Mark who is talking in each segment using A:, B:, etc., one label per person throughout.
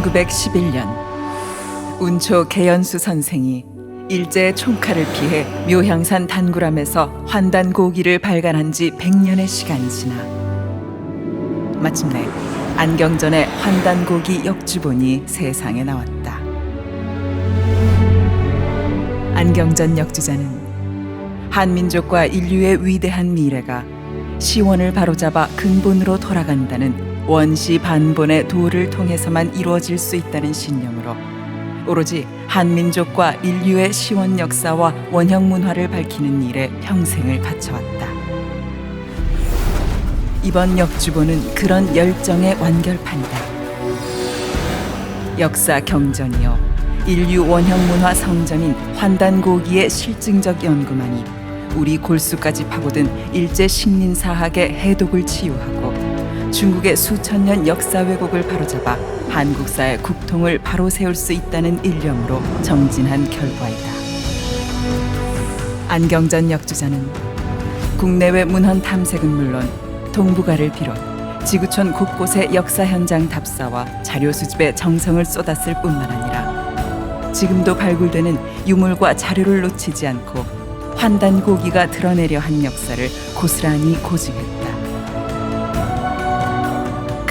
A: 1911년 운초 개연수 선생이 일제의 총칼을 피해 묘향산 단구람에서 환단고기를 발간한 지 100년의 시간이 지나 마침내 안경전의 환단고기 역주본이 세상에 나왔다. 안경전 역주자는 한민족과 인류의 위대한 미래가 시원을 바로잡아 근본으로 돌아간다는 원시 반본의 도를 통해서만 이루어질 수 있다는 신념으로 오로지 한민족과 인류의 시원 역사와 원형 문화를 밝히는 일에 평생을 바쳐왔다. 이번 역주본은 그런 열정의 완결판이다. 역사 경전이요 인류 원형 문화 성전인 환단고기의 실증적 연구만이 우리 골수까지 파고든 일제 식민사학의 해독을 치유하고 중국의 수천 년 역사 왜곡을 바로잡아 한국사의 국통을 바로 세울 수 있다는 일념으로 정진한 결과이다. 안경전 역주자는 국내외 문헌 탐색은 물론 동북아를 비롯 지구촌 곳곳의 역사 현장 답사와 자료 수집에 정성을 쏟았을 뿐만 아니라 지금도 발굴되는 유물과 자료를 놓치지 않고 환단고기가 드러내려 한 역사를 고스란히 고증했다.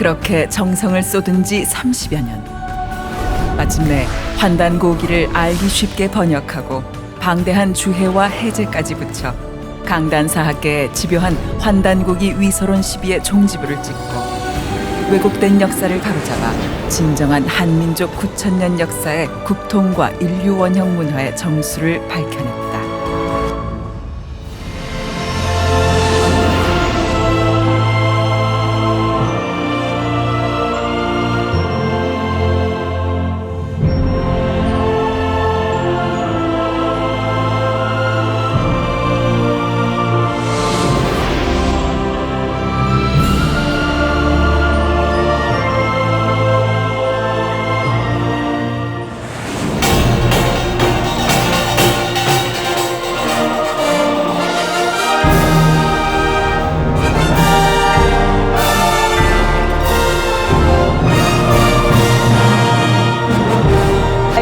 A: 그렇게 정성을 쏟은 지 30여 년. 마침내 환단고기를 알기 쉽게 번역하고 방대한 주해와 해제까지 붙여 강단사학계에 집요한 환단고기 위서론 시비의 종지부를 찍고 왜곡된 역사를 바로잡아 진정한 한민족 9,000년 역사의 국통과 인류 원형 문화의 정수를 밝혀냈다.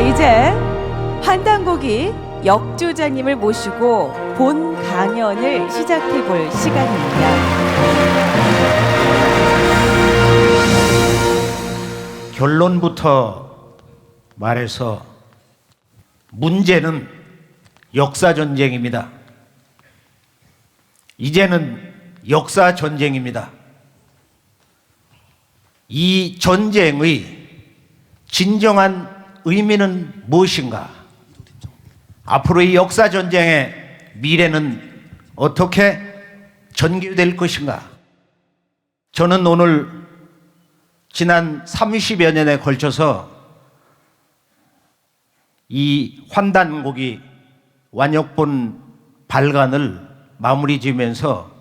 B: 이제 환단고기 역주자님을 모시고 본 강연을 시작해 볼 시간입니다.
C: 결론부터 말해서 문제는 역사전쟁입니다. 이제는 역사전쟁입니다. 이 전쟁의 진정한 의미는 무엇인가? 앞으로의 역사전쟁의 미래는 어떻게 전개될 것인가? 저는 오늘 지난 30여 년에 걸쳐서 이 환단고기 완역본 발간을 마무리 지으면서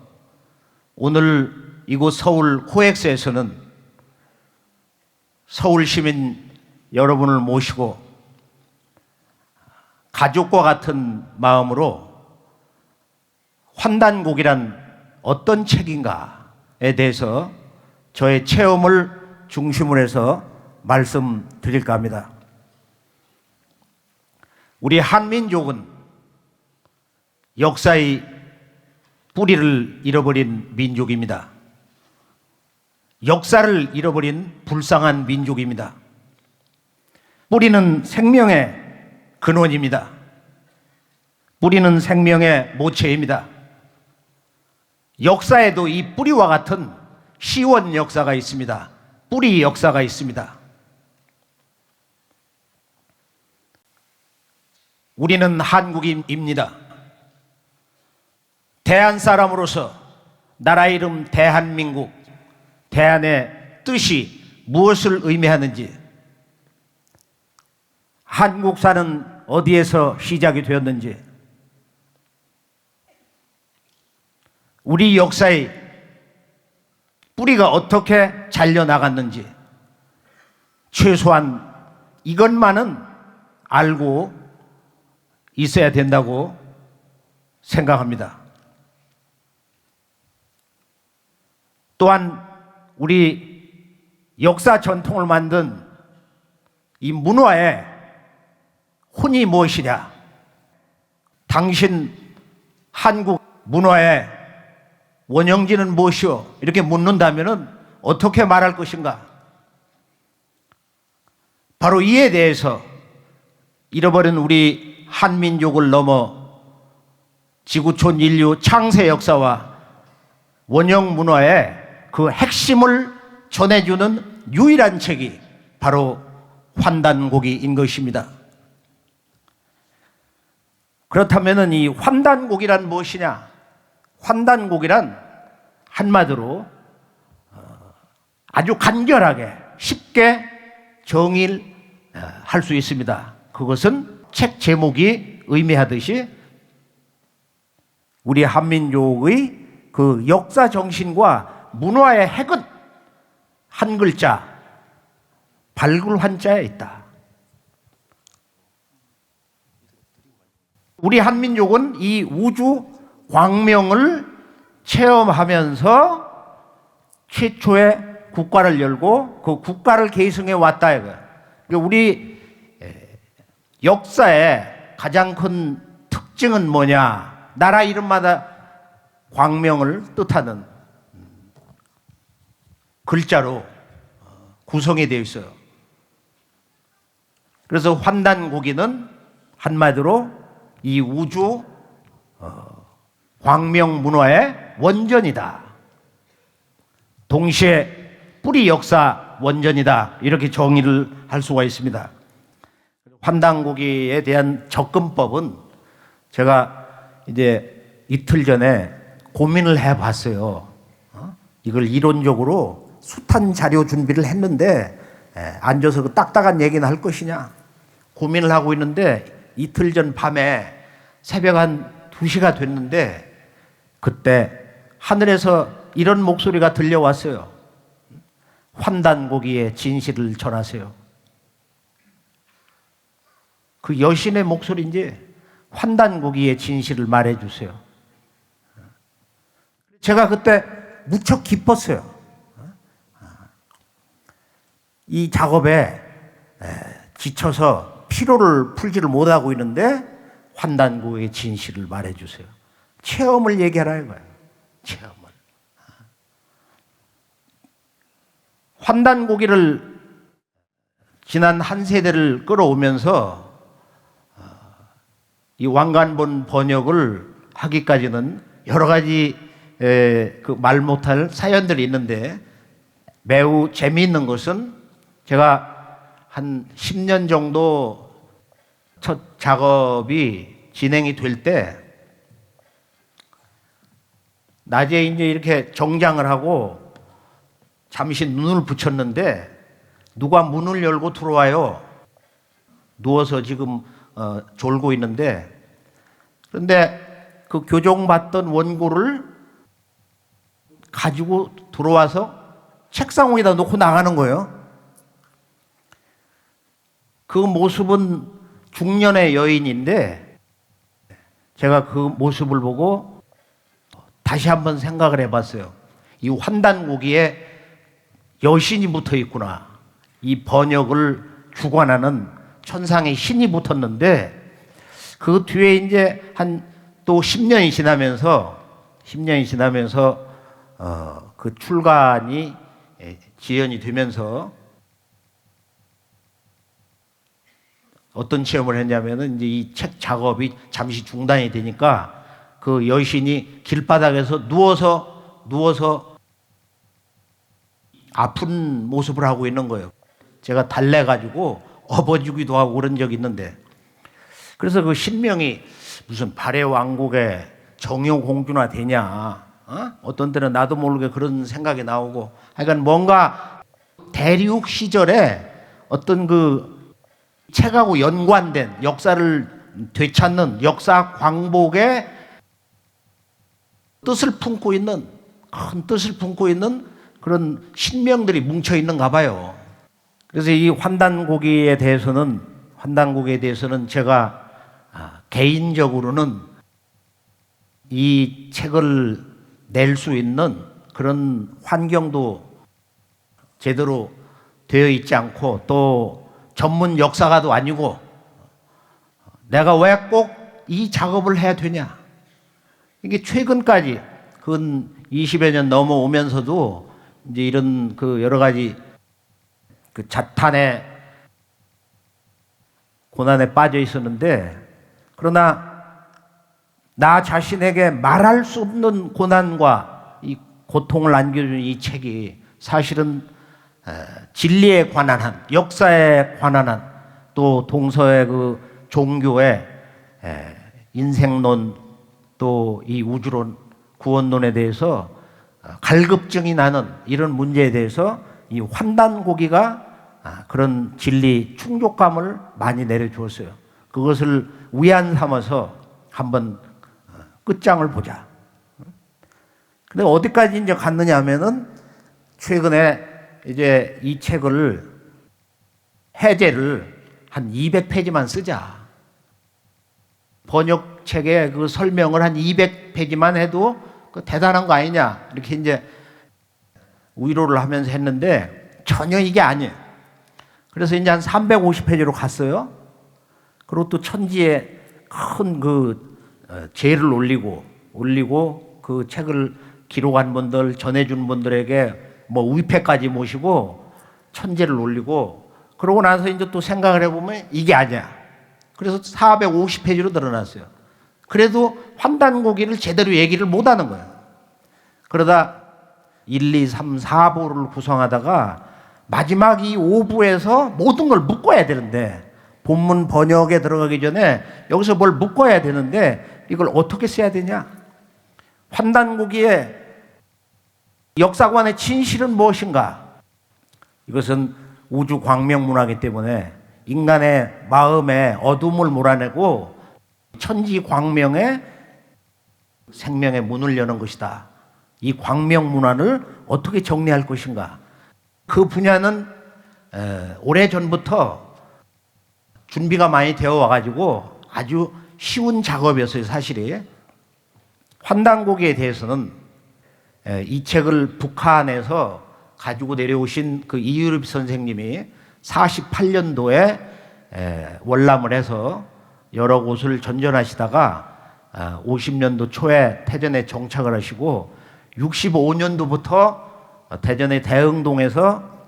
C: 오늘 이곳 서울 코엑스에서는 서울 시민 여러분을 모시고 가족과 같은 마음으로 환단고기란 어떤 책인가에 대해서 저의 체험을 중심으로 해서 말씀드릴까 합니다. 우리 한민족은 역사의 뿌리를 잃어버린 민족입니다. 역사를 잃어버린 불쌍한 민족입니다. 뿌리는 생명의 근원입니다. 뿌리는 생명의 모체입니다. 역사에도 이 뿌리와 같은 시원 역사가 있습니다. 뿌리 역사가 있습니다. 우리는 한국인입니다. 대한 사람으로서 나라 이름 대한민국, 대한의 뜻이 무엇을 의미하는지, 한국사는 어디에서 시작이 되었는지, 우리 역사의 뿌리가 어떻게 잘려나갔는지 최소한 이것만은 알고 있어야 된다고 생각합니다. 또한 우리 역사 전통을 만든 이 문화의 혼이 무엇이냐? 당신 한국 문화의 원형지는 무엇이오? 이렇게 묻는다면 어떻게 말할 것인가? 바로 이에 대해서 잃어버린 우리 한민족을 넘어 지구촌 인류 창세 역사와 원형 문화의 그 핵심을 전해주는 유일한 책이 바로 환단고기인 것입니다. 그렇다면 이 환단고기란 무엇이냐? 환단고기란 한마디로 아주 간결하게 쉽게 정의할 수 있습니다. 그것은 책 제목이 의미하듯이 우리 한민족의 그 역사 정신과 문화의 핵은 한 글자 발굴 한자에 있다. 우리 한민족은 이 우주 광명을 체험하면서 최초의 국가를 열고 그 국가를 계승해 왔다 이거야. 우리 역사의 가장 큰 특징은 뭐냐? 나라 이름마다 광명을 뜻하는 글자로 구성이 되어 있어요. 그래서 환단고기는 한마디로 이 우주 광명 문화의 원전이다. 동시에 뿌리 역사 원전이다. 이렇게 정의를 할 수가 있습니다. 환단고기에 대한 접근법은 제가 이제 이틀 전에 고민을 해봤어요. 이걸 이론적으로 숱한 자료 준비를 했는데 앉아서 그 딱딱한 얘기는 할 것이냐 고민을 하고 있는데 이틀 전 밤에 새벽 한 2시가 됐는데 그때 하늘에서 이런 목소리가 들려왔어요. 환단고기의 진실을 전하세요. 그 여신의 목소리인지 환단고기의 진실을 말해주세요. 제가 그때 무척 기뻤어요. 이 작업에 지쳐서 피로를 풀지를 못하고 있는데 환단고기의 진실을 말해주세요. 체험을 얘기하라 이거예요. 체험을. 환단고기를 지난 한 세대를 끌어오면서 이 왕관본 번역을 하기까지는 여러 가지 그 말 못할 사연들이 있는데 매우 재미있는 것은 제가 한 10년 정도 첫 작업이 진행이 될 때 낮에 이제 이렇게 정장을 하고 잠시 눈을 붙였는데 누가 문을 열고 들어와요. 누워서 지금 졸고 있는데 그런데 그 교정받던 원고를 가지고 들어와서 책상 위에다 놓고 나가는 거예요. 그 모습은 중년의 여인인데 제가 그 모습을 보고 다시 한번 생각을 해봤어요. 이 환단고기에 여신이 붙어 있구나. 이 번역을 주관하는 천상의 신이 붙었는데 그 뒤에 이제 한 또 10년이 지나면서 그 출간이 지연이 되면서 어떤 체험을 했냐면은 이제 이 책 작업이 잠시 중단이 되니까 그 여신이 길바닥에서 누워서 아픈 모습을 하고 있는 거예요. 제가 달래가지고 업어주기도 하고 그런 적이 있는데 그래서 그 신명이 무슨 발해 왕국의 정효공주나 되냐 어떤 때는 나도 모르게 그런 생각이 나오고 하여간 뭔가 대륙 시절에 어떤 그 책하고 연관된 역사를 되찾는 역사 광복의 뜻을 품고 있는 큰 뜻을 품고 있는 그런 신명들이 뭉쳐 있는가 봐요. 그래서 이 환단고기에 대해서는 제가 개인적으로는 이 책을 낼 수 있는 그런 환경도 제대로 되어 있지 않고 또 전문 역사가도 아니고 내가 왜 꼭 이 작업을 해야 되냐. 이게 최근까지 근 20여 년 넘어오면서도 이제 이런 그 여러 가지 그 자탄의 고난에 빠져 있었는데, 그러나 나 자신에게 말할 수 없는 고난과 이 고통을 안겨준 이 책이 사실은 진리에 관한 한, 역사에 관한 한, 또 동서의 그 종교의 인생론, 또 이 우주론, 구원론에 대해서 갈급증이 나는 이런 문제에 대해서 이 환단고기가 그런 진리 충족감을 많이 내려주었어요. 그것을 위안 삼아서 한번 끝장을 보자. 근데 어디까지 이제 갔느냐 하면은 최근에 이제 이 책을 해제를 한 200페이지만 쓰자. 번역책에 그 설명을 한 200페이지만 해도 그 대단한 거 아니냐. 이렇게 이제 위로를 하면서 했는데 전혀 이게 아니에요. 그래서 이제 한 350페이지로 갔어요. 그리고 또 천지에 큰 그 제를 올리고 그 책을 기록한 분들, 전해준 분들에게 뭐 위패까지 모시고 천재를 올리고, 그러고 나서 이제 또 생각을 해보면 이게 아니야. 그래서 450페이지로 늘어났어요. 그래도 환단고기를 제대로 얘기를 못하는 거예요. 그러다 1, 2, 3, 4부를 구성하다가 마지막 이 5부에서 모든 걸 묶어야 되는데, 본문 번역에 들어가기 전에 여기서 뭘 묶어야 되는데 이걸 어떻게 써야 되냐? 환단고기의 역사관의 진실은 무엇인가? 이것은 우주 광명 문화이기 때문에 인간의 마음에 어둠을 몰아내고 천지 광명의 생명의 문을 여는 것이다. 이 광명 문화를 어떻게 정리할 것인가? 그 분야는 오래전부터 준비가 많이 되어 와가지고 아주 쉬운 작업이었어요, 사실이. 환단고기에 대해서는 이 책을 북한에서 가지고 내려오신 그 이유립 선생님이 48년도에 월남을 해서 여러 곳을 전전하시다가 50년도 초에 태전에 정착을 하시고 65년도부터 대전의 대흥동에서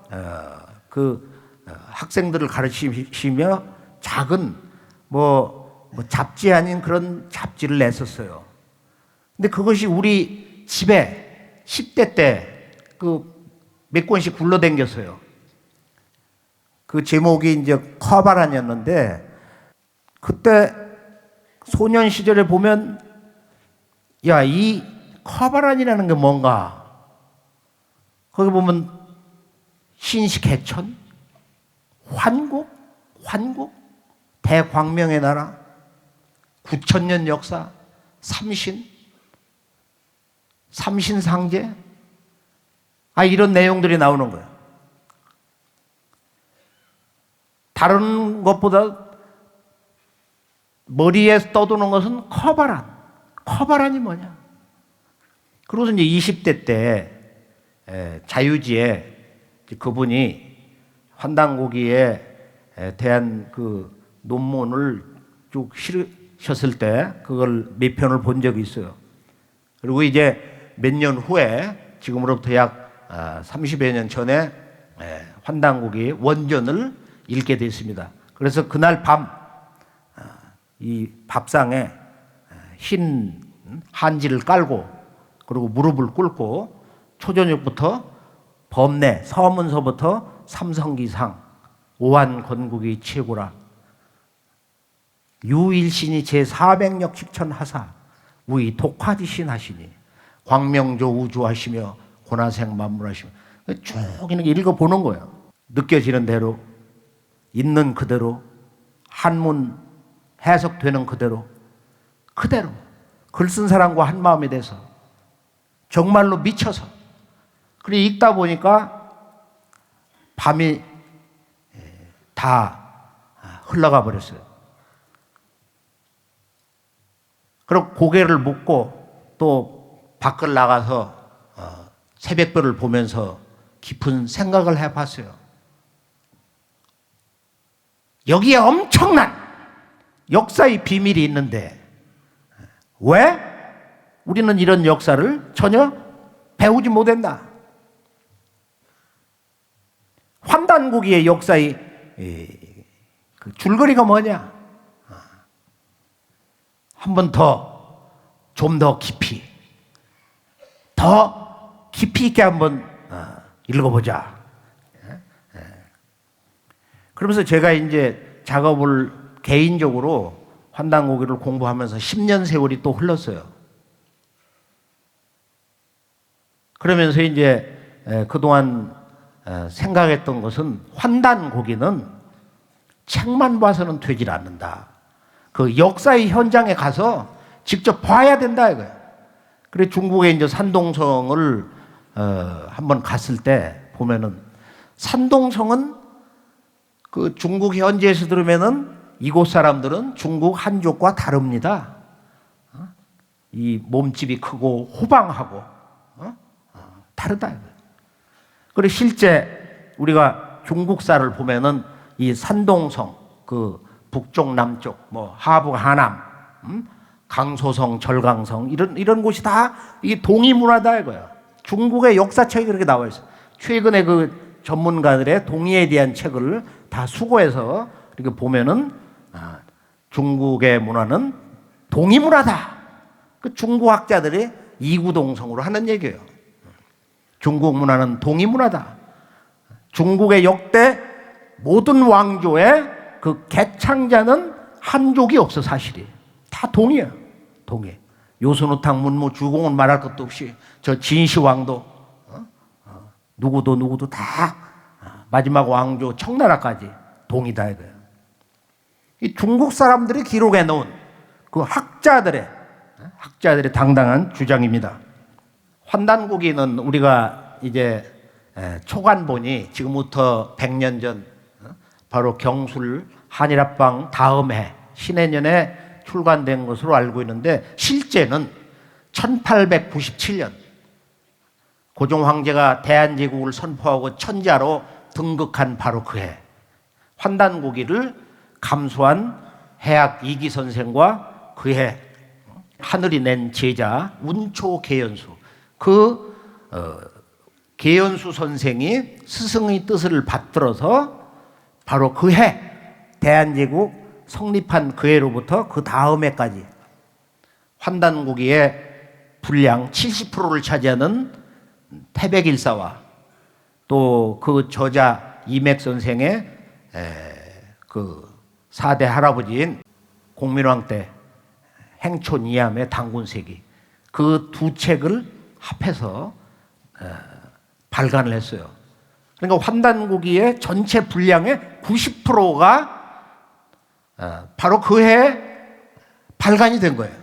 C: 그 학생들을 가르치시며 작은 뭐 잡지 아닌 그런 잡지를 냈었어요. 근데 그것이 우리 집에 10대 때 그 몇 권씩 굴러댕겼어요. 그 제목이 이제 커바란이었는데, 그때 소년 시절에 보면 야, 이 커바란이라는 게 뭔가? 거기 보면 신식해천, 환국, 대광명의 나라, 9,000년 역사, 삼신상제, 이런 내용들이 나오는 거예요. 다른 것보다 머리에 떠도는 것은 커바란이 뭐냐? 그래서 이제 20대 때 자유지에 그분이 환단고기에 대한 그 논문을 쭉 실으셨을 때 그걸 몇 편을 본 적이 있어요. 그리고 이제 몇 년 후에, 지금으로부터 약 30여 년 전에 환단고기 원전을 읽게 됐습니다. 그래서 그날 밤 이 밥상에 흰 한지를 깔고, 그리고 무릎을 꿇고 초저녁부터 법내 서문서부터 삼성기상 오한건국이 최고라, 유일신이 제400역 직천하사 우이 독화지신 하시니 광명조 우주하시며 고나생 만물하시며, 쭉 이렇게 읽어보는 거예요. 느껴지는 대로, 있는 그대로, 한문 해석되는 그대로 글 쓴 사람과 한 마음이 돼서 정말로 미쳐서, 그래 읽다 보니까 밤이 다 흘러가 버렸어요. 그리고 고개를 묶고 또 밖을 나가서 새벽별을 보면서 깊은 생각을 해봤어요. 여기에 엄청난 역사의 비밀이 있는데 왜 우리는 이런 역사를 전혀 배우지 못했나? 환단고기의 역사의 그 줄거리가 뭐냐? 한 번 좀 더 깊이 있게 한번 읽어보자. 그러면서 제가 이제 작업을 개인적으로 환단고기를 공부하면서 10년 세월이 또 흘렀어요. 그러면서 이제 그동안 생각했던 것은 환단고기는 책만 봐서는 되질 않는다. 그 역사의 현장에 가서 직접 봐야 된다 이거예요. 그래 중국의 이제 산동성을 한번 갔을 때 보면은 산동성은 그 중국 현지에서 들으면은 이곳 사람들은 중국 한족과 다릅니다. 이 몸집이 크고 호방하고 다르다. 그리고 실제 우리가 중국사를 보면은 이 산동성, 그 북쪽 남쪽, 뭐 하북 하남, 강소성, 절강성 이런 곳이 다 이 동이 문화다 이거야. 중국의 역사책이 그렇게 나와 있어. 최근에 그 전문가들의 동의에 대한 책을 다 수고해서 이렇게 보면은 중국의 문화는 동이 문화다. 그 중국 학자들이 이구동성으로 하는 얘기예요. 중국 문화는 동이 문화다. 중국의 역대 모든 왕조의 그 개창자는 한족이 없어 사실이. 다 동이야. 동이. 요순우탕 문무 주공은 말할 것도 없이 저 진시황도 누구도 다 마지막 왕조 청나라까지 동이다 이거예요. 이 중국 사람들이 기록해 놓은 그 학자들의 당당한 주장입니다. 환단고기는 우리가 이제 초간본이 지금부터 100년 전 바로 경술 한일합방 다음 해 신해년에 출간된 것으로 알고 있는데 실제는 1897년 고종 황제가 대한제국을 선포하고 천자로 등극한 바로 그 해 환단고기를 감수한 해학 이기 선생과 그해 하늘이 낸 제자 운초 계연수 그 계연수 선생이 스승의 뜻을 받들어서 바로 그 해 대한제국 성립한 그 해로부터 그 다음 해까지 환단고기의 분량 70%를 차지하는 태백일사와 또 그 저자 이맥 선생의 그 4대 할아버지인 공민왕 때 행촌 이암의 당군세기 그 두 책을 합해서 발간을 했어요. 그러니까 환단고기의 전체 분량의 90%가 바로 그 해에 발간이 된 거예요.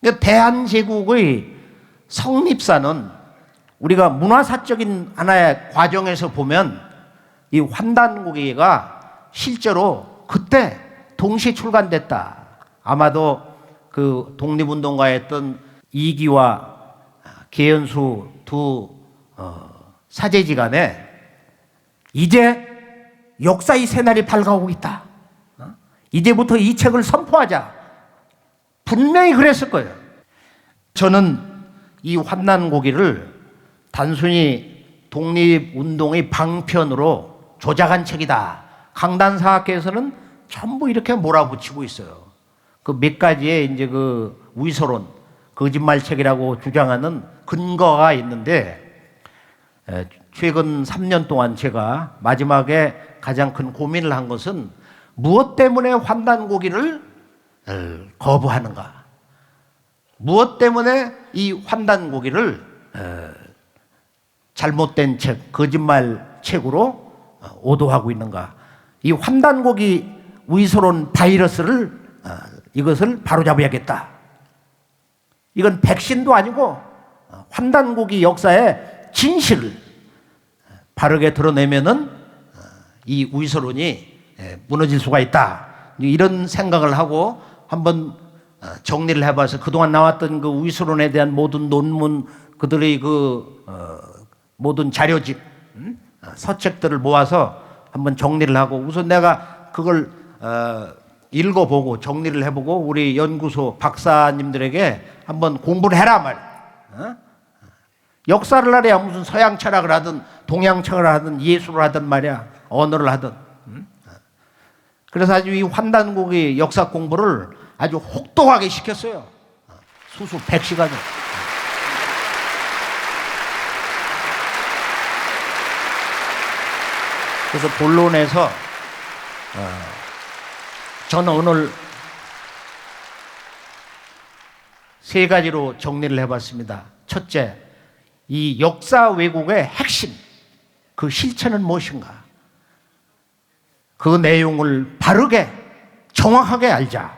C: 그러니까 대한제국의 성립사는 우리가 문화사적인 하나의 과정에서 보면 이 환단고기가 실제로 그때 동시에 출간됐다. 아마도 그 독립운동가였던 이기와 계연수 두 사제지간에 이제 역사의 새날이 밝아오고 있다. 이제부터 이 책을 선포하자. 분명히 그랬을 거예요. 저는 이 환단고기를 단순히 독립운동의 방편으로 조작한 책이다. 강단사학계에서는 전부 이렇게 몰아붙이고 있어요. 그 몇 가지의 이제 그 위서론, 거짓말책이라고 주장하는 근거가 있는데 최근 3년 동안 제가 마지막에 가장 큰 고민을 한 것은 무엇 때문에 환단고기를 거부하는가? 무엇 때문에 이 환단고기를 잘못된 책, 거짓말 책으로 오도하고 있는가? 이 환단고기 위서론 바이러스를 이것을 바로잡아야겠다. 이건 백신도 아니고 환단고기 역사의 진실을 바르게 드러내면은 이 위서론이 무너질 수가 있다. 이런 생각을 하고 한번 정리를 해봐서 그동안 나왔던 그 위서론에 대한 모든 논문, 그들의 그 모든 자료집, 서책들을 모아서 한번 정리를 하고 우선 내가 그걸 읽어보고 정리를 해보고 우리 연구소 박사님들에게 한번 공부를 해라 말이야. 역사를 알아야 무슨 서양 철학을 하든 동양 철학을 하든 예술을 하든 말이야. 언어를 하든. 그래서 아주 이 환단고기 역사 공부를 아주 혹독하게 시켰어요. 수수 100시간을. 그래서 본론에서 저는 오늘 세 가지로 정리를 해봤습니다. 첫째, 이 역사 왜곡의 핵심, 그 실체는 무엇인가? 그 내용을 바르게 정확하게 알자.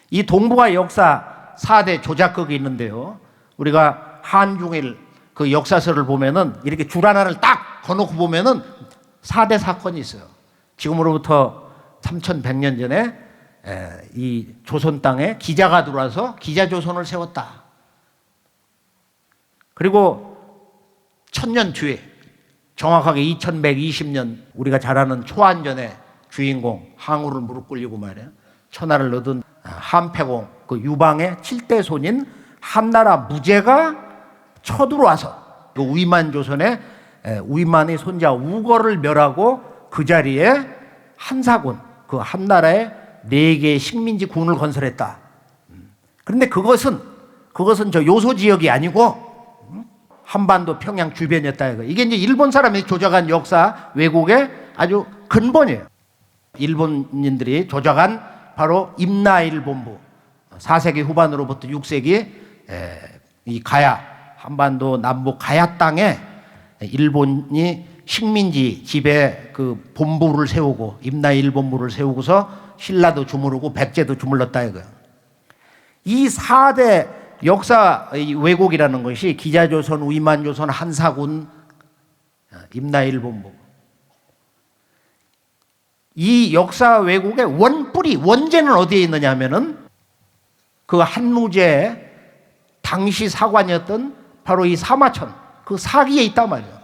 C: 이 동북아 역사 4대 조작극이 있는데요. 우리가 한중일 그 역사서를 보면은 이렇게 줄 하나를 딱 거놓고 보면은 4대 사건이 있어요. 지금으로부터 3100년 전에 이 조선 땅에 기자가 들어와서 기자조선을 세웠다. 그리고 1000년 뒤에 정확하게 2120년 우리가 잘 아는 초안전의 주인공 항우를 무릎 꿇리고 말이야. 천하를 얻은 한패공 그 유방의 7대 손인 한나라 무제가 쳐들어와서 그 위만 조선의 위만의 손자 우거를 멸하고 그 자리에 한사군 그 한나라의 4개의 식민지 군을 건설했다. 그런데 그것은 저 요소 지역이 아니고 한반도 평양 주변이었다. 이게 이제 일본 사람이 조작한 역사 왜곡의 아주 근본이에요. 일본인들이 조작한 바로 임나일 본부 4세기 후반으로부터 6세기 이 가야 한반도 남북 가야 땅에 일본이 식민지 집에 그 본부를 세우고 임나일 본부를 세우고서 신라도 주무르고 백제도 주물렀다 이거예요. 이 4대 역사 왜곡이라는 것이 기자조선, 위만조선, 한사군, 임나일 본부. 이 역사 왜곡의 원뿌리, 원죄는 어디에 있느냐 하면은 그 한무제의 당시 사관이었던 바로 이 사마천, 그 사기에 있단 말이에요.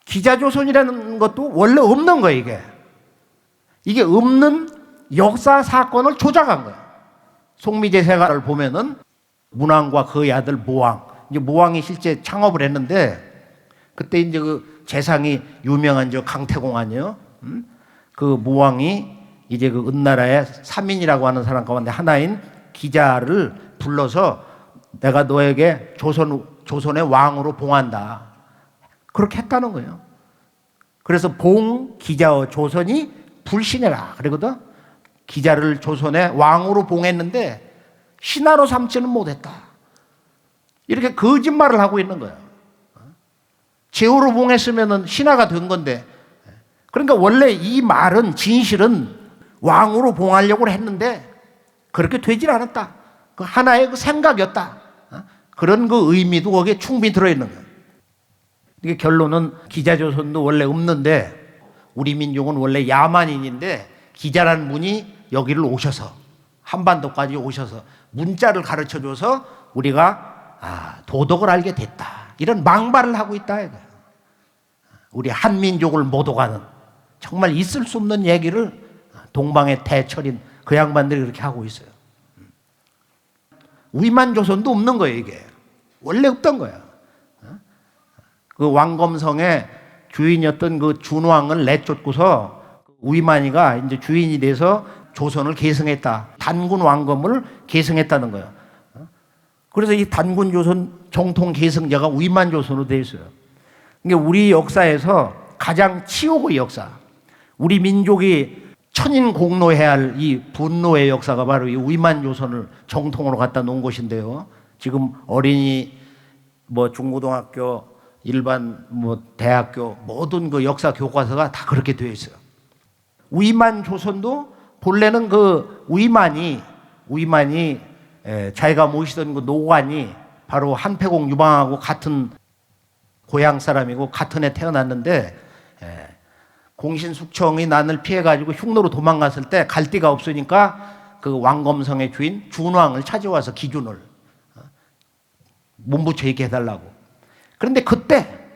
C: 기자조선이라는 것도 원래 없는 거예요, 이게. 이게 없는 역사 사건을 조작한 거예요. 송미제 세가를 보면은 문왕과 그의 아들 모왕, 이제 모왕이 실제 창업을 했는데 그때 이제 그 재상이 유명한 저 강태공 아니에요? 그 모왕이 이제 그 은나라의 삼인이라고 하는 사람 가운데 하나인 기자를 불러서 내가 너에게 조선의 왕으로 봉한다. 그렇게 했다는 거예요. 그래서 봉 기자의 조선이 불신해라. 그러거든. 기자를 조선의 왕으로 봉했는데 신하로 삼지는 못했다. 이렇게 거짓말을 하고 있는 거예요. 제후로 봉했으면 신하가 된 건데. 그러니까 원래 이 말은 진실은 왕으로 봉하려고 했는데 그렇게 되질 않았다. 그 하나의 그 생각이었다. 그런 그 의미도 거기에 충분히 들어있는 거예요. 이게 결론은 기자조선도 원래 없는데 우리 민족은 원래 야만인인데 기자라는 분이 여기를 오셔서 한반도까지 오셔서 문자를 가르쳐줘서 우리가 도덕을 알게 됐다. 이런 망발을 하고 있다. 이거예요. 우리 한민족을 모독하는 정말 있을 수 없는 얘기를 동방의 대철인 그 양반들이 그렇게 하고 있어요. 위만조선도 없는 거예요, 이게. 원래 없던 거예요. 그 왕검성의 주인이었던 그 준왕을 내쫓고서 위만이가 이제 주인이 돼서 조선을 계승했다. 단군 왕검을 계승했다는 거예요. 그래서 이 단군 조선 정통 계승자가 위만조선으로 되어 있어요. 그러니까 우리 역사에서 가장 치욕의 역사, 우리 민족이 천인공노해야 할 이 분노의 역사가 바로 이 위만조선을 정통으로 갖다 놓은 것인데요. 지금 어린이 뭐 중고등학교 일반 뭐 대학교 모든 그 역사 교과서가 다 그렇게 되어 있어요. 위만조선도 본래는 그 위만이 자기가 모시던 그 노관이 바로 한패공 유방하고 같은 고향 사람이고 같은 해 태어났는데 공신숙청이 난을 피해가지고 흉노로 도망갔을 때 갈 데가 없으니까 그 왕검성의 주인 준왕을 찾아와서 기준을 몸부쳐 있게 해달라고. 그런데 그때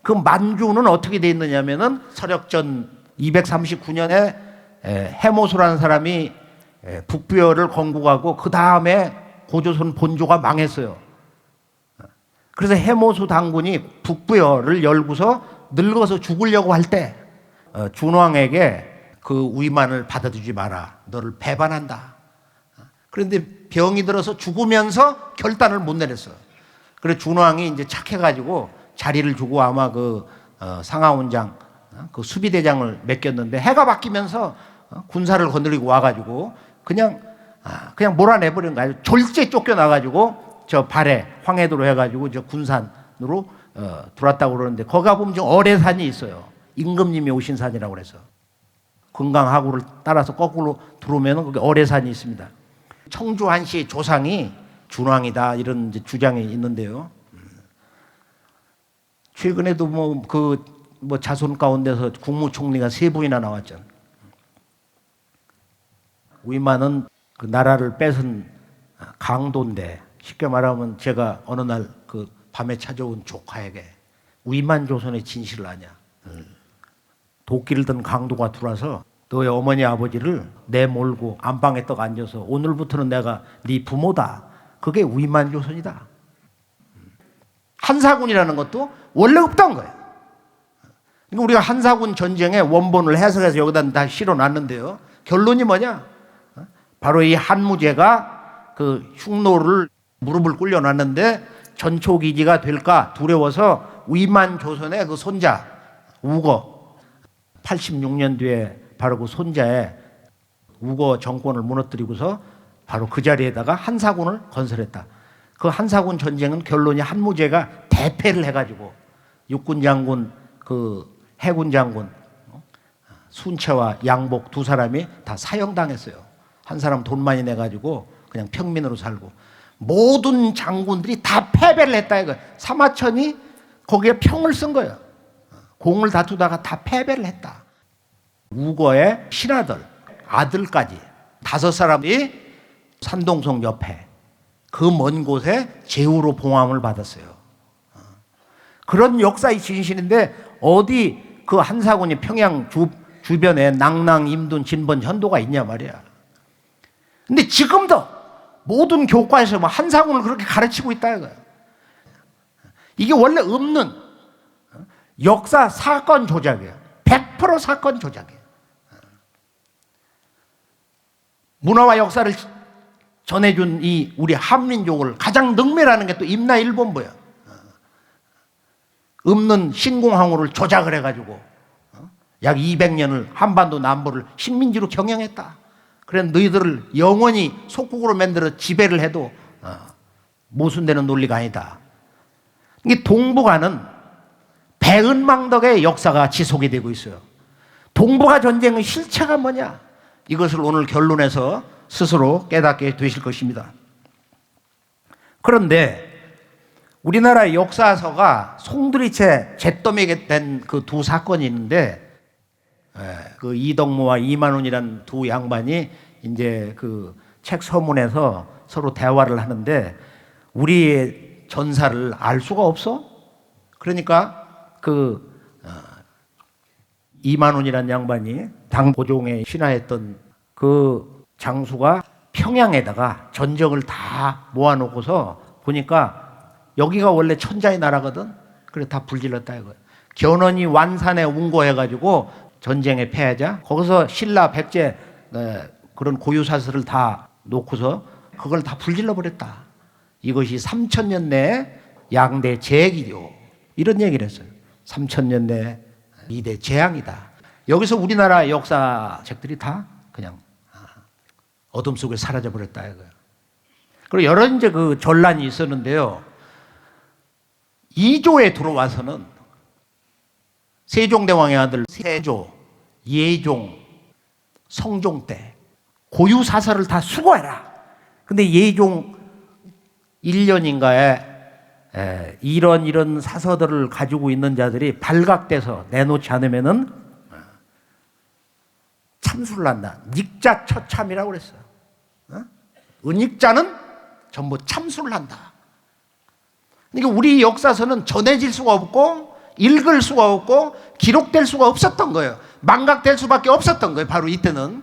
C: 그 만주는 어떻게 돼 있느냐면은 서력전 239년에 해모수라는 사람이 북부여를 건국하고 그 다음에 고조선 본조가 망했어요. 그래서 해모수 당군이 북부여를 열고서 늙어서 죽으려고 할 때 준왕에게 그 위만을 받아주지 마라. 너를 배반한다. 그런데 병이 들어서 죽으면서 결단을 못 내렸어. 그래서 준왕이 이제 착해가지고 자리를 주고 아마 그 상하원장, 그 수비대장을 맡겼는데 해가 바뀌면서 군사를 건드리고 와가지고 그냥 몰아내버린 거야. 졸제 쫓겨나가지고 저 발에 황해도로 해가지고 저 군산으로 들어왔다고 그러는데 거기 가보면 좀 어뢰산이 있어요. 임금님이 오신 산이라고 그래서 금강하구를 따라서 거꾸로 들어오면 거기 어뢰산이 있습니다. 청주 한시의 조상이 준왕이다 이런 이제 주장이 있는데요. 최근에도 뭐 자손 가운데서 국무총리가 3분이나 나왔잖아요. 위만은 그 나라를 뺏은 강도인데 쉽게 말하면 제가 어느 날 그 밤에 찾아온 조카에게 위만 조선의 진실을 아냐. 도끼를 든 강도가 들어와서 너의 어머니 아버지를 내몰고 안방에 떡 앉아서 오늘부터는 내가 네 부모다. 그게 위만 조선이다. 한사군이라는 것도 원래 없던 거예요. 그러니까 우리가 한사군 전쟁의 원본을 해석해서 여기다 다 실어놨는데요. 결론이 뭐냐? 바로 이 한무제가 그 흉노를 무릎을 꿇려놨는데 전초기지가 될까 두려워서 위만 조선의 그 손자 우거 86년 뒤에 바로 그 손자의 우거 정권을 무너뜨리고서 바로 그 자리에다가 한사군을 건설했다. 그 한사군 전쟁은 결론이 한무제가 대패를 해가지고 육군 장군, 그 해군 장군 순채와 양복 두 사람이 다 사형당했어요. 한 사람 돈 많이 내가지고 그냥 평민으로 살고 모든 장군들이 다 패배를 했다 이거. 사마천이 거기에 평을 쓴 거예요. 공을 다투다가 다 패배를 했다. 우거의 신하들, 아들까지 5사람이 산동성 옆에 그 먼 곳에 제후로 봉함을 받았어요. 그런 역사의 진실인데 어디 그 한사군이 평양 주변에 낭랑, 임둔, 진번, 현도가 있냐 말이야. 근데 지금도 모든 교과에서 뭐 한사군을 그렇게 가르치고 있다 이거야. 이게 원래 없는 역사 사건 조작이에요. 100% 사건 조작이에요. 문화와 역사를 전해준 이 우리 한민족을 가장 능멸하는 게 또 임나일본부야. 없는 신공항우를 조작을 해가지고 약 200년을 한반도 남부를 식민지로 경영했다. 그래 너희들을 영원히 속국으로 만들어 지배를 해도 모순되는 논리가 아니다. 이게 동북아는 배은망덕의 역사가 지속이 되고 있어요. 동북아 전쟁의 실체가 뭐냐? 이것을 오늘 결론에서 스스로 깨닫게 되실 것입니다. 그런데 우리나라 역사서가 송두리째 잿더미게 된 그 두 사건이 있는데 그 이덕모와 이만훈이란 두 양반이 이제 그 책 서문에서 서로 대화를 하는데 우리의 전사를 알 수가 없어? 그러니까 그 이만훈이란 양반이 당 보종에 신하했던 그 장수가 평양에다가 전적을 다 모아놓고서 보니까 여기가 원래 천자의 나라거든. 그래 다 불질렀다 이거야. 견훤이 완산에 운거해가지고 전쟁에 패하자 거기서 신라 백제 그런 고유사슬을 다 놓고서 그걸 다 불질러 버렸다. 이것이 3000년 내에 양대 재해기죠. 이런 얘기를 했어요. 3000년 내에 2대 재앙이다. 여기서 우리나라 역사책들이 다 그냥 어둠 속에 사라져 버렸다 이거예요. 그리고 여러 이제 그 전란이 있었는데요. 2조에 들어와서는 세종대왕의 아들 세조, 예종, 성종 때 고유사설을 다 수거해라. 근데 예종 1년인가에 이런 사서들을 가지고 있는 자들이 발각돼서 내놓지 않으면은 참수를 한다. 닉자 처참이라고 그랬어요. 은닉자는 전부 참수를 한다. 그러니까 우리 역사서는 전해질 수가 없고 읽을 수가 없고 기록될 수가 없었던 거예요. 망각될 수밖에 없었던 거예요. 바로 이때는.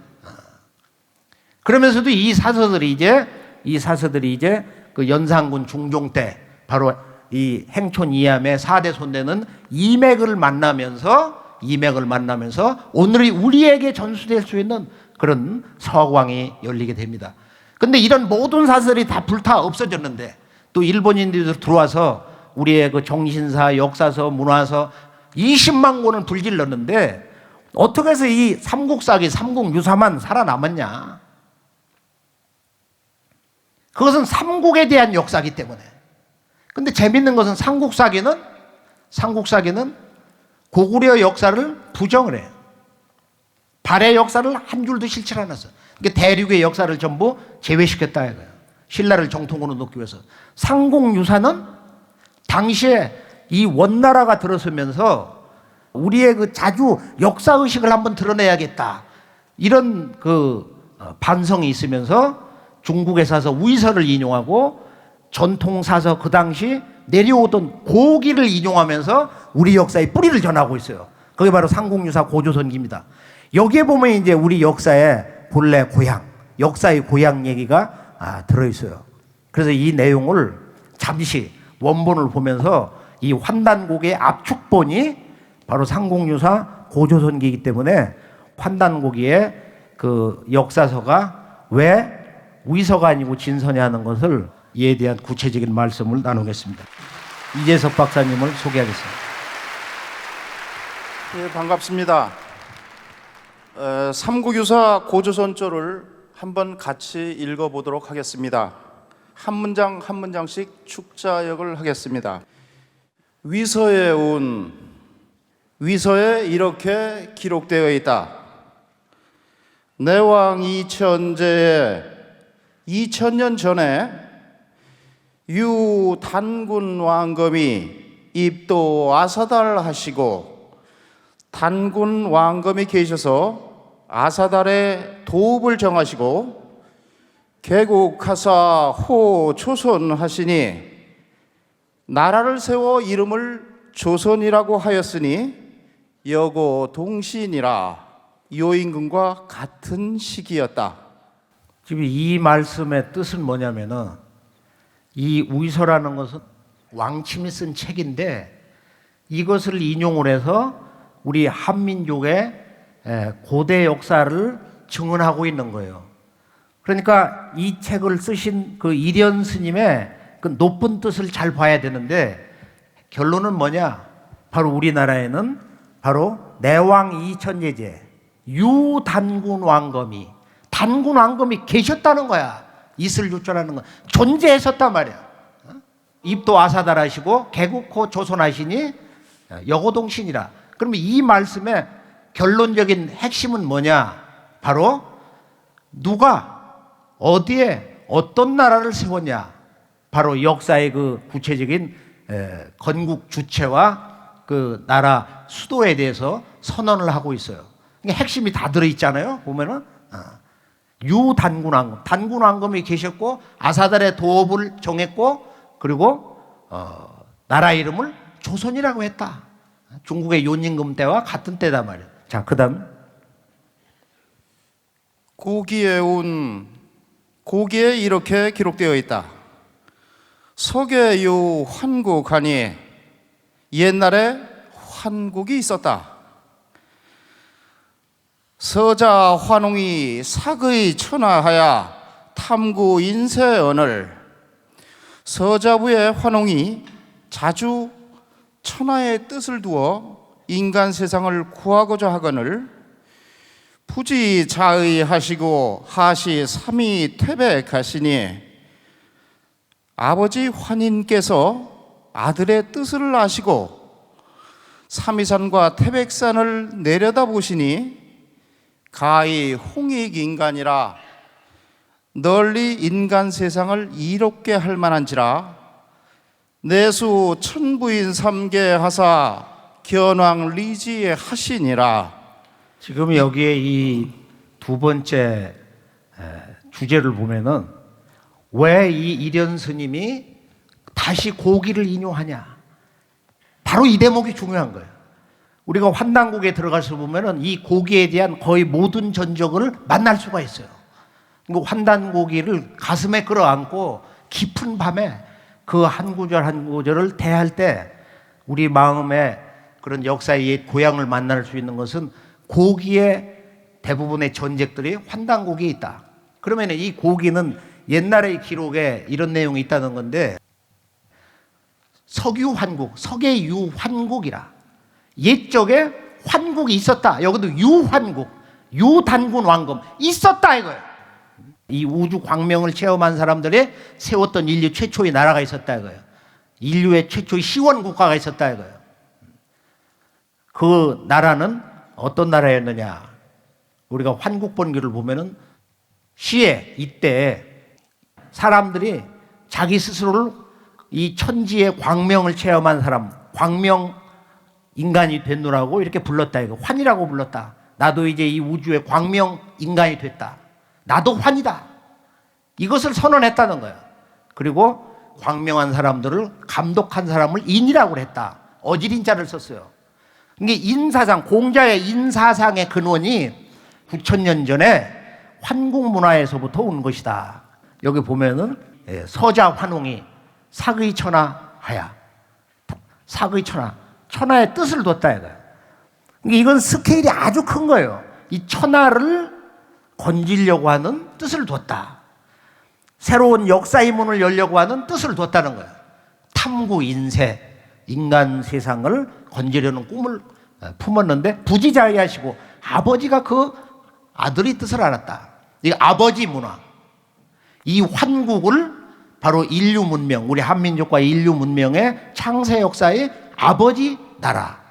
C: 그러면서도 이 사서들이 이제 그 연산군 중종 때 바로 이 행촌 이암의 4대 손대는 이맥을 만나면서 오늘의 우리에게 전수될 수 있는 그런 서광이 열리게 됩니다. 근데 이런 모든 사설이 다 불타 없어졌는데 또 일본인들이 들어와서 우리의 그 정신사, 역사서, 문화서 20만 권을 불질렀는데 어떻게 해서 이 삼국사기, 삼국유사만 살아남았냐? 그것은 삼국에 대한 역사기 때문에. 근데 재밌는 것은 삼국사기는 고구려 역사를 부정을 해요. 발해 역사를 한 줄도 실체 안 했어요. 그러니까 대륙의 역사를 전부 제외시켰다 이거예요. 신라를 정통으로 놓기 위해서. 삼국유사는 당시에 이 원나라가 들어서면서 우리의 그 자주 역사의식을 한번 드러내야겠다. 이런 그 반성이 있으면서 중국에 사서 우이서를 인용하고 전통사서 그 당시 내려오던 고기를 인용하면서 우리 역사의 뿌리를 전하고 있어요. 그게 바로 삼국유사 고조선기입니다. 여기에 보면 이제 우리 역사의 본래 고향, 역사의 고향 얘기가 들어있어요. 그래서 이 내용을 잠시 원본을 보면서 이 환단곡의 압축본이 바로 삼국유사 고조선기이기 때문에 환단고기의 그 역사서가 왜 위서가 아니고 진서냐 하는 것을 이에 대한 구체적인 말씀을 나누겠습니다. 이재석 박사님을 소개하겠습니다.
D: 네, 반갑습니다. 삼국유사 고조선조를 한번 같이 읽어보도록 하겠습니다. 한 문장 한 문장씩 축자역을 하겠습니다. 위서에 이렇게 기록되어 있다. 내왕 이천제에 2000년 전에 유단군 왕검이 입도 아사달하시고 단군 왕검이 계셔서 아사달의 도읍을 정하시고 개국하사 호 조선하시니 나라를 세워 이름을 조선이라고 하였으니 여고 동시이니라. 요임금과 같은 시기였다.
C: 지금 이 말씀의 뜻은 뭐냐면은 이 우이서라는 것은 왕침이 쓴 책인데 이것을 인용을 해서 우리 한민족의 고대 역사를 증언하고 있는 거예요. 그러니까 이 책을 쓰신 그 이련 스님의 그 높은 뜻을 잘 봐야 되는데 결론은 뭐냐? 바로 우리나라에는 바로 내왕 이천제제 유단군 왕검이 단군 왕검이 계셨다는 거야. 있을 유자라는 건 존재했었단 말이야. 입도 아사달하시고 개국호 조선하시니 여고동신이라. 그러면 이 말씀의 결론적인 핵심은 뭐냐? 바로 누가 어디에 어떤 나라를 세웠냐? 바로 역사의 그 구체적인 건국 주체와 그 나라 수도에 대해서 선언을 하고 있어요. 그러니까 핵심이 다 들어있잖아요. 보면은 유단군 왕검, 단군 왕검이 계셨고 아사달의 도읍을 정했고 그리고 나라 이름을 조선이라고 했다. 중국의 요임금 때와 같은 때다 말이에요. 자, 그다음
D: 고기에 이렇게 기록되어 있다. 서계유 환국하니 옛날에 환국이 있었다. 서자 환웅이 사의 천하하야 탐구 인세언을. 서자부의 환웅이 자주 천하의 뜻을 두어 인간 세상을 구하고자 하거늘 부지자의하시고 하시 삼위 퇴백하시니 아버지 환인께서 아들의 뜻을 아시고 삼위산과 태백산을 내려다보시니 가히 홍익인간이라 널리 인간 세상을 이롭게 할 만한지라 내수 천부인 삼계 하사 견왕 리지 하시니라.
C: 지금 여기에 이 두 번째 주제를 보면은 왜 이 이련 스님이 다시 고기를 인용하냐? 바로 바로 이 대목이 중요한 거예요. 우리가 환단곡에 들어가서 보면은 이 고기에 대한 거의 모든 전적을 만날 수가 있어요. 그 환단고기를 가슴에 끌어안고 깊은 밤에 그 한 구절 한 구절을 대할 때 우리 마음에 그런 역사의 옛 고향을 만날 수 있는 것은 고기의 대부분의 전적들이 환단고기에 있다. 그러면 이 고기는 옛날의 기록에 이런 내용이 있다는 건데, 석유환국, 석의유환국이라. 옛적에 환국이 있었다. 여기도 유환국, 유단군 왕금 있었다 이거예요. 이 우주 광명을 체험한 사람들이 세웠던 인류 최초의 나라가 있었다 이거예요. 인류의 최초의 시원 국가가 있었다 이거예요. 그 나라는 어떤 나라였느냐? 우리가 환국본기를 보면은 시에 이때 사람들이 자기 스스로를 이 천지의 광명을 체험한 사람, 광명 인간이 됐노라고 이렇게 불렀다 이거. 환이라고 불렀다. 나도 이제 이 우주의 광명 인간이 됐다. 나도 환이다. 이것을 선언했다는 거예요. 그리고 광명한 사람들을 감독한 사람을 인이라고 했다. 어지린자를 썼어요. 이게 인사상, 공자의 인사상의 근원이 9,000년 전에 환국 문화에서부터 온 것이다. 여기 보면은 서자 환웅이 사의천하하야. 사의천하. 천하의 뜻을 뒀다 이거예요. 이건 스케일이 아주 큰 거예요. 이 천하를 건지려고 하는 뜻을 뒀다. 새로운 역사의 문을 열려고 하는 뜻을 뒀다는 거예요. 탐구 인세, 인간 세상을 건지려는 꿈을 품었는데 부지자의하시고 아버지가 그 아들의 뜻을 알았다. 이 아버지 문화. 이 환국을 바로 인류 문명, 우리 한민족과 인류 문명의 창세 역사의 아버지 나라,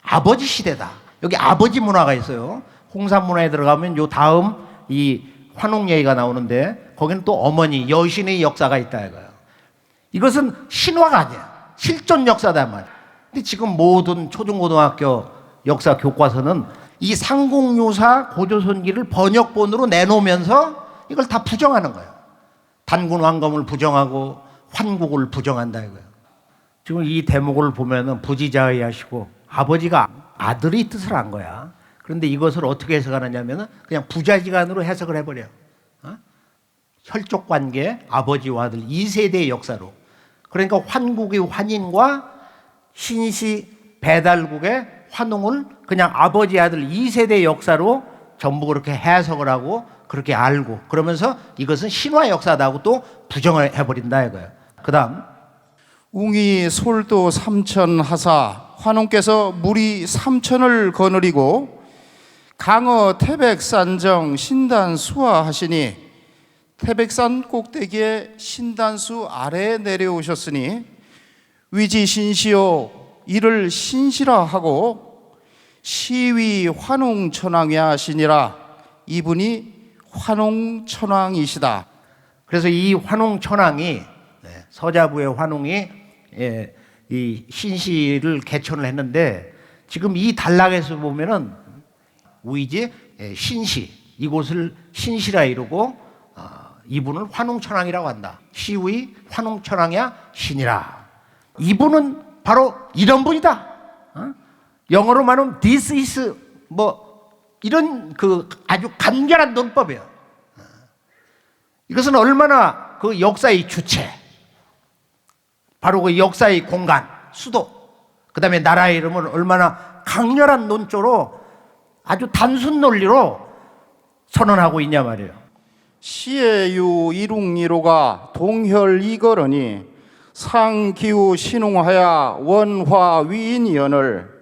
C: 아버지 시대다. 여기 아버지 문화가 있어요. 홍산 문화에 들어가면 요 다음 이 환웅 얘기가 나오는데 거기는 또 어머니, 여신의 역사가 있다 이거예요. 이것은 신화가 아니야. 실존 역사다 말이야. 근데 지금 모든 초중고등학교 역사 교과서는 이 상공유사 고조선기를 번역본으로 내놓으면서 이걸 다 부정하는 거예요. 단군 왕검을 부정하고 환국을 부정한다 이거예요. 지금 이 대목을 보면은 부지자의하시고 아버지가 아들의 뜻을 한 거야. 그런데 이것을 어떻게 해석하느냐면은 그냥 부자지간으로 해석을 해버려. 혈족 관계, 아버지와 아들 2세대의 역사로. 그러니까 환국의 환인과 신시 배달국의 환웅을 그냥 아버지 아들 2세대 역사로 전부 그렇게 해석을 하고 그렇게 알고 그러면서 이것은 신화 역사다고 또 부정을 해버린다 이거예요. 그 다음
D: 웅이 솔도 삼천 하사 환웅께서 무리 삼천을 거느리고 강어 태백산정 신단수화 하시니 태백산 꼭대기에 신단수 아래에 내려오셨으니 위지신시오 이를 신시라 하고 시위 환웅천왕이야 하시니라. 이분이 환웅천왕이시다.
C: 그래서 이 환웅천왕이 서자부의 환웅이 이 신시를 개천을 했는데 지금 이 단락에서 보면은 우이지 신시 이곳을 신시라 이루고 이분을 환웅천왕이라고 한다. 시의 환웅천왕이야 신이라. 이분은 바로 이런 분이다. 영어로 말하면 this is 뭐 이런 그 아주 간결한 논법이에요. 이것은 얼마나 그 역사의 주체, 바로 그 역사의 공간, 수도, 그 다음에 나라의 이름은 얼마나 강렬한 논조로 아주 단순 논리로 선언하고 있냐 말이에요.
D: 시에유 이룽이로가 동혈이거러니 상기우 신웅하야 원화 위인연을.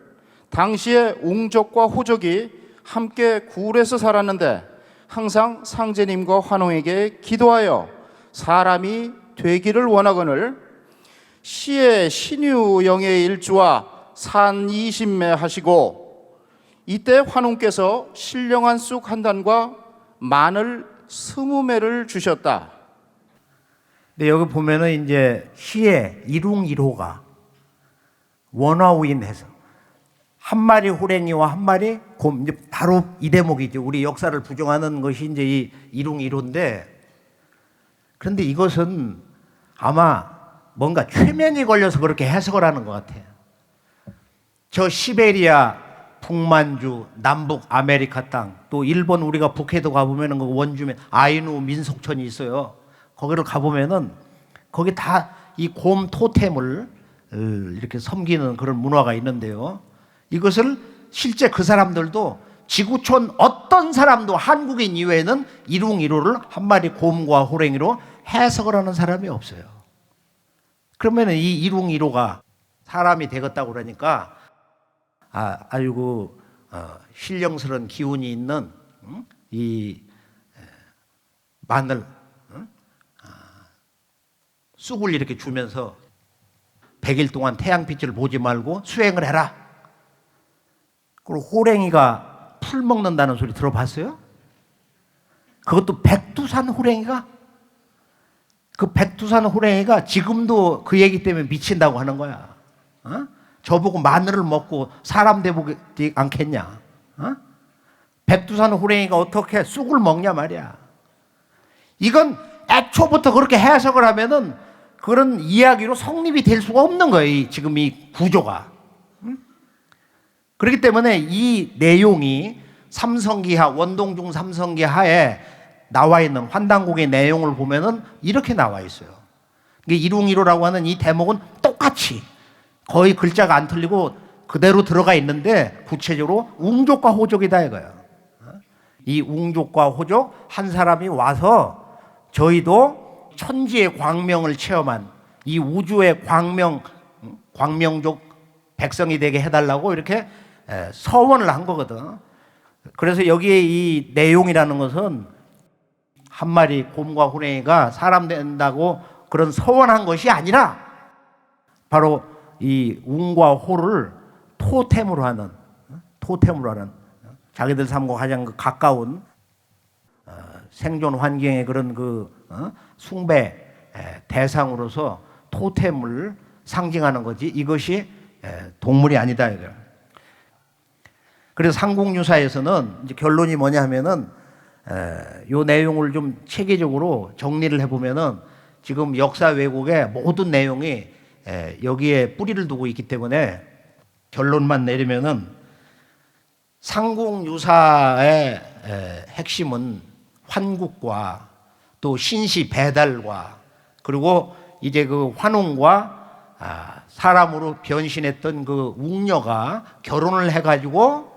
D: 당시에 웅족과 호족이 함께 굴에서 살았는데 항상 상제님과 환웅에게 기도하여 사람이 되기를 원하거늘 시의 신유영의 일주와 산 20매 하시고 이때 환웅께서 신령한 쑥 한 단과 마늘 20매를 주셨다.
C: 근데 여기 보면은 이제 시의 일웅일호가 원화우인해서 한 마리 호랭이와 한 마리 곰, 이제 바로 이 대목이죠. 우리 역사를 부정하는 것이 이제 이 일웅일호인데, 그런데 이것은 아마 뭔가 최면이 걸려서 그렇게 해석을 하는 것 같아요. 저 시베리아, 북만주, 남북 아메리카 땅, 또 일본 우리가 북해도 가보면은 그 원주민 아이누 민속촌이 있어요. 거기를 가보면은 거기 다 이 곰 토템을 이렇게 섬기는 그런 문화가 있는데요. 이것을 실제 그 사람들도 지구촌 어떤 사람도 한국인 이외에는 일웅이로를 한 마리 곰과 호랭이로 해석을 하는 사람이 없어요. 그러면 이 일웅이로가 사람이 되겠다고 그러니까 아이고 신령스러운 기운이 있는 이 마늘 쑥을 이렇게 주면서 100일 동안 태양빛을 보지 말고 수행을 해라. 그리고 호랭이가 풀 먹는다는 소리 들어봤어요? 그것도 백두산 호랭이가? 그 백두산 호랭이가 지금도 그 얘기 때문에 미친다고 하는 거야. 저보고 마늘을 먹고 사람 되보지 않겠냐? 백두산 호랭이가 어떻게 쑥을 먹냐 말이야. 이건 애초부터 그렇게 해석을 하면은 그런 이야기로 성립이 될 수가 없는 거예요. 지금 이 구조가. 그렇기 때문에 이 내용이 삼성기하, 원동중 삼성기하에 나와 있는 환단곡의 내용을 보면은 이렇게 나와 있어요. 이게 일웅이로라고 하는 이 대목은 똑같이 거의 글자가 안 틀리고 그대로 들어가 있는데 구체적으로 웅족과 호족이다 이거예요. 이 웅족과 호족 한 사람이 와서 저희도 천지의 광명을 체험한 이 우주의 광명족 백성이 되게 해달라고 이렇게 서원을 한 거거든. 그래서 여기에 이 내용이라는 것은 한 마리 곰과 호랭이가 사람 된다고 그런 서원한 것이 아니라 바로 이 웅과 호를 토템으로 하는 자기들 삶과 가장 가까운 생존 환경의 그런 숭배 대상으로서 토템을 상징하는 거지 이것이 동물이 아니다 이거예요. 그래서 삼국유사에서는 이제 결론이 뭐냐 하면은 요 내용을 좀 체계적으로 정리를 해보면은 지금 역사 왜곡의 모든 내용이 여기에 뿌리를 두고 있기 때문에 결론만 내리면은 삼국유사의 핵심은 환국과 또 신시 배달과 그리고 이제 그 환웅과 사람으로 변신했던 그 웅녀가 결혼을 해가지고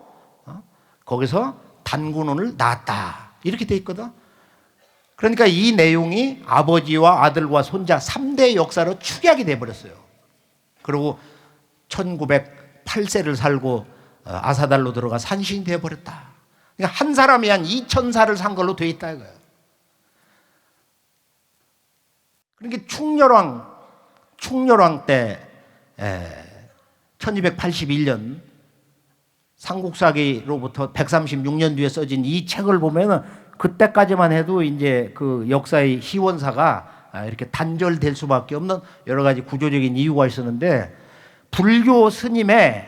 C: 거기서 단군을 낳았다 이렇게 돼 있거든. 그러니까 이 내용이 아버지와 아들과 손자 3대 역사로 축약이 돼버렸어요. 그리고 1908세를 살고 아사달로 들어가 산신이 돼버렸다. 그러니까 한 사람이 한 2000살을 산 걸로 돼 있다 이거예요. 그러니까 충렬왕 때 1281년 삼국사기로부터 136년 뒤에 써진 이 책을 보면은 그때까지만 해도 이제 그 역사의 희원사가 이렇게 단절될 수밖에 없는 여러 가지 구조적인 이유가 있었는데 불교 스님의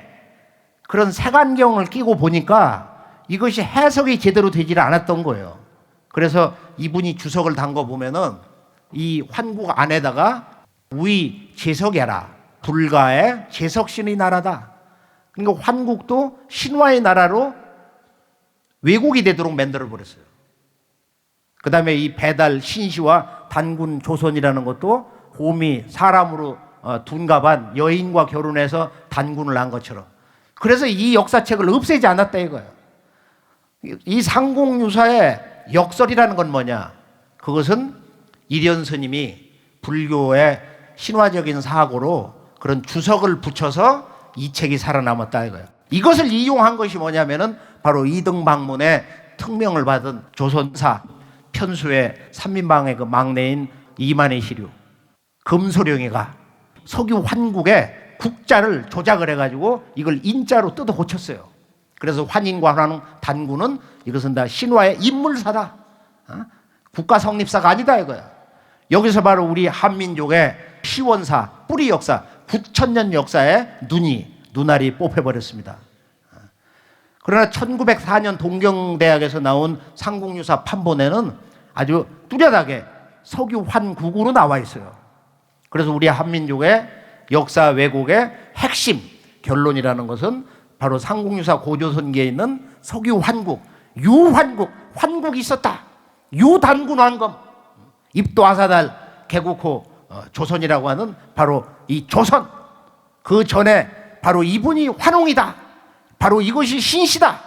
C: 그런 색안경을 끼고 보니까 이것이 해석이 제대로 되질 않았던 거예요. 그래서 이분이 주석을 담궈 보면은 이 환국 안에다가 우이 제석해라. 불가의 제석신의 나라다. 그러니까 환국도 신화의 나라로 왜곡이 되도록 만들어 버렸어요. 그 다음에 이 배달 신시와 단군 조선이라는 것도 곰이 사람으로 둔갑한 여인과 결혼해서 단군을 낳은 것처럼. 그래서 이 역사책을 없애지 않았다 이거예요. 이 상공유사의 역설이라는 건 뭐냐? 그것은 이련 스님이 불교의 신화적인 사고로 그런 주석을 붙여서 이 책이 살아남았다 이거예요. 이것을 이용한 것이 뭐냐면은 바로 이등방문의 특명을 받은 조선사 편수의 삼민방의 그 막내인 이만희 시류 금소령이가 석유 환국에 국자를 조작을 해가지고 이걸 인자로 뜯어 고쳤어요. 그래서 환인과 환웅 단군은 이것은 다 신화의 인물사다. 국가 성립사가 아니다 이거야. 여기서 바로 우리 한민족의 시원사, 뿌리 역사, 9,000년 역사의 눈알이 뽑혀버렸습니다. 그러나 1904년 동경대학에서 나온 삼국유사 판본에는 아주 뚜렷하게 석유 환국으로 나와 있어요. 그래서 우리 한민족의 역사 왜곡의 핵심, 결론이라는 것은 바로 상국유사 고조선기에 있는 석유 환국, 유환국, 환국이 있었다. 유단군 왕검, 입도 아사달 개국 후 조선이라고 하는 바로 이 조선, 그 전에 바로 이분이 환웅이다. 바로 이것이 신시다.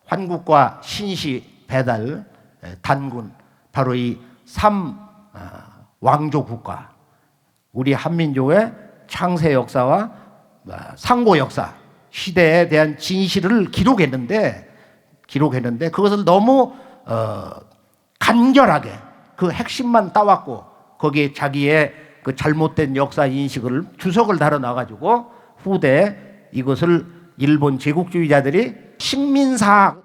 C: 환국과 신시, 배달, 단군, 바로 이 왕조 국가, 우리 한민족의 창세 역사와 상고 역사 시대에 대한 진실을 기록했는데 그것을 너무 간결하게 그 핵심만 따왔고 거기에 자기의 그 잘못된 역사 인식을 주석을 달아 놔가지고 후대에 이것을 일본 제국주의자들이 식민사학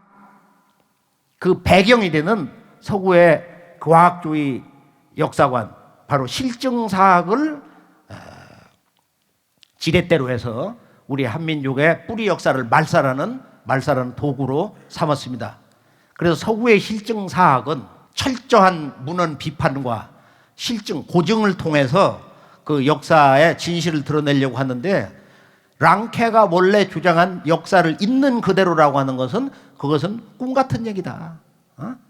C: 그 배경이 되는 서구의 과학주의 역사관, 바로 실증사학을 지렛대로 해서 우리 한민족의 뿌리 역사를 말살하는 도구로 삼았습니다. 그래서 서구의 실증사학은 철저한 문헌 비판과 실증, 고증을 통해서 그 역사의 진실을 드러내려고 하는데, 랑케가 원래 주장한 역사를 있는 그대로라고 하는 것은 그것은 꿈 같은 얘기다.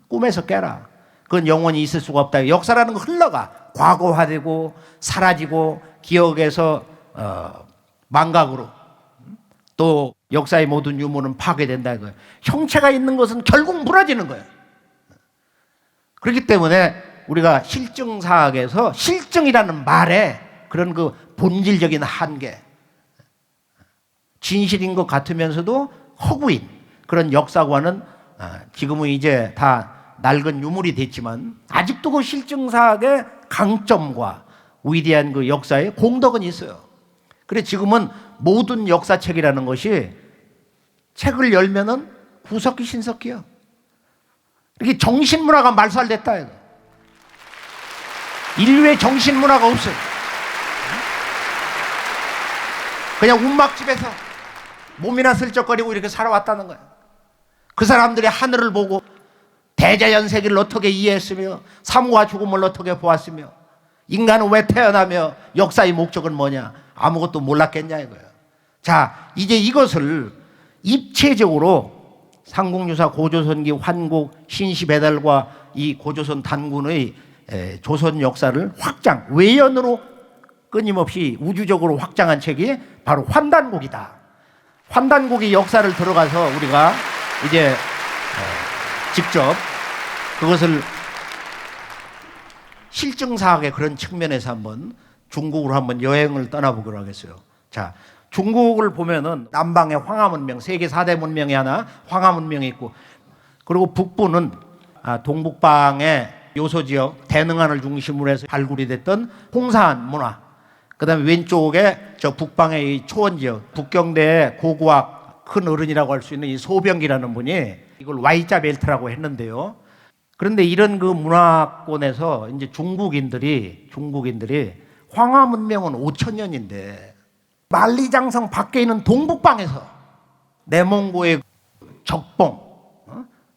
C: 꿈에서 깨라. 그건 영원히 있을 수가 없다. 역사라는 건 흘러가. 과거화되고 사라지고 기억에서 망각으로, 또 역사의 모든 유무는 파괴된다 이거예요. 형체가 있는 것은 결국 무너지는 거예요. 그렇기 때문에 우리가 실증사학에서 실증이라는 말에 그런 그 본질적인 한계, 진실인 것 같으면서도 허구인 그런 역사관은 지금은 이제 다 낡은 유물이 됐지만 아직도 그 실증사학의 강점과 위대한 그 역사의 공덕은 있어요. 그래 지금은 모든 역사책이라는 것이 책을 열면은 구석기 신석기요. 이렇게 정신문화가 말살됐다 이거. 인류의 정신문화가 없어요. 그냥 움막집에서 몸이나 슬쩍거리고 이렇게 살아왔다는 거예요. 그 사람들이 하늘을 보고 대자연세계를 어떻게 이해했으며 삶과 죽음을 어떻게 보았으며 인간은 왜 태어나며 역사의 목적은 뭐냐, 아무것도 몰랐겠냐 이거예요. 자, 이제 이것을 입체적으로 상국유사 고조선기 환국 신시배달과 이 고조선 단군의 조선 역사를 확장, 외연으로 끊임없이 우주적으로 확장한 책이 바로 환단곡이다. 환단곡의 역사를 들어가서 우리가 이제 직접 그것을 실증사학의 그런 측면에서 한번 중국으로 한번 여행을 떠나보기로 하겠어요. 자, 중국을 보면은 남방에 황하문명, 세계 4대 문명이 하나 황하문명이 있고, 그리고 북부는 동북방의 요소지역 대능안을 중심으로 해서 발굴이 됐던 홍산 문화, 그 다음에 왼쪽에 저 북방의 이 초원지역, 북경대의 고고학 큰 어른이라고 할 수 있는 이 소병기라는 분이 이걸 Y자 벨트라고 했는데요. 그런데 이런 그 문화권에서 이제 중국인들이 황하 문명은 5,000년인데 만리장성 밖에 있는 동북방에서 내몽고의 적봉,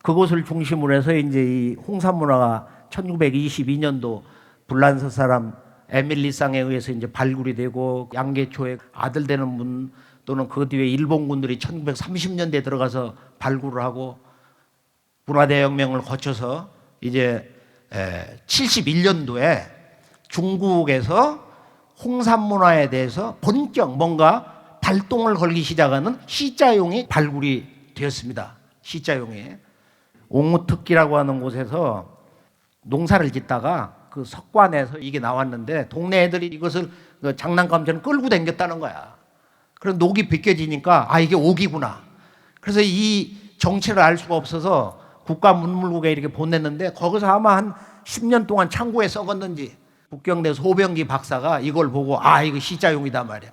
C: 그곳을 중심으로 해서 이제 이 홍산 문화가 1922년도 불란서 사람 에밀리상에 의해서 이제 발굴이 되고, 양계초의 아들 되는 분 또는 그 뒤에 일본군들이 1930년대에 들어가서 발굴을 하고 문화대혁명을 거쳐서 이제 71년도에 중국에서 홍산 문화에 대해서 본격 뭔가 발동을 걸기 시작하는 시자용이 발굴이 되었습니다. 시자용이 옹우특기라고 하는 곳에서 농사를 짓다가 그 석관에서 이게 나왔는데 동네 애들이 이것을 장난감처럼 끌고 다녔다는 거야. 그럼 녹이 벗겨지니까 이게 옥이구나. 그래서 이 정체를 알 수가 없어서 국가문물국에 이렇게 보냈는데 거기서 아마 한 10년 동안 창고에 썩었는지 북경대 소병기 박사가 이걸 보고 이거 시자용이다 말이야.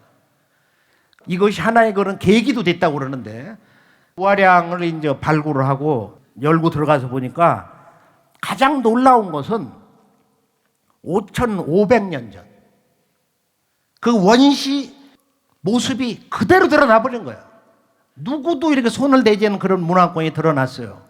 C: 이것이 하나의 그런 계기도 됐다고 그러는데, 부화량을 이제 발굴을 하고 열고 들어가서 보니까 가장 놀라운 것은 5,500년 전 그 원시 모습이 그대로 드러나 버린 거예요. 누구도 이렇게 손을 대지 않는 그런 문화권이 드러났어요.